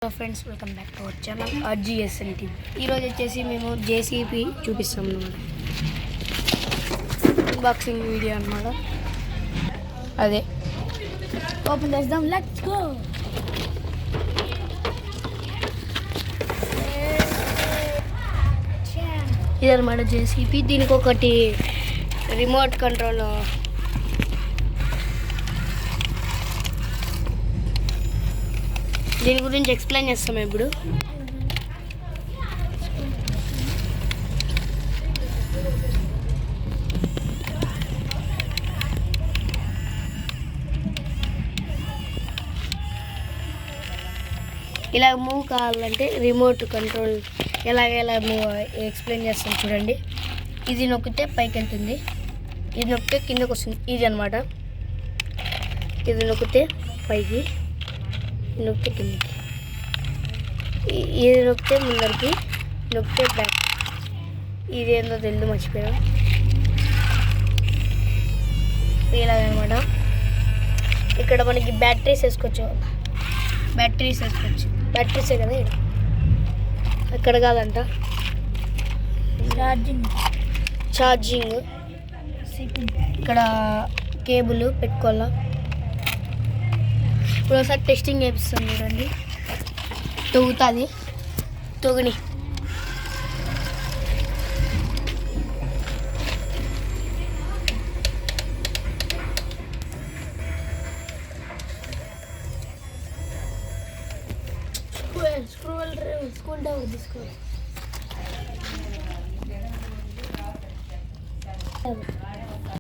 Hello friends, welcome back to our channel RGSN TV. ఈరోజు వచ్చేసి మేము జేసీబీ చూపిస్తాం అన్నమాట. అన్బాక్సింగ్ వీడియో అన్నమాట. అదే ఓపెన్ చేద్దాం, లెట్స్ గో. ఇదన్నమాట జేసీబీ. దీనికి ఒకటి రిమోట్ కంట్రోల్ దీని గురించి ఎక్స్ప్లెయిన్ చేస్తాం ఇప్పుడు. ఇలా మూవ్ కావాలంటే రిమోట్ కంట్రోల్ ఎలా మూవ్ ఎక్స్ప్లెయిన్ చేస్తాం చూడండి. ఇది నొక్కితే పైకి వెళ్తుంది, ఇది నొక్కితే కిందకు వస్తుంది. ఇది అనమాట. ఇది నొక్కితే పైకి, నొక్కితే కిందకి, ఇది నొక్కితే ముందరికి, నొక్కితే బ్యాక్. ఇది ఏందో తెలియదు, మర్చిపోయాం. ఇలాగనమాట. ఇక్కడ మనకి బ్యాటరీస్ వేసుకోవచ్చు. బ్యాటరీసే కదా ఇక్కడ కాదంట. ఛార్జింగ్ ఇక్కడ కేబుల్ పెట్టుకోవాలా. ఇప్పుడు ఒకసారి టెస్టింగ్ చేపిస్తాను చూడండి. తొగుతుంది, తొగిని స్కూల్ డౌన్ తీసుకో.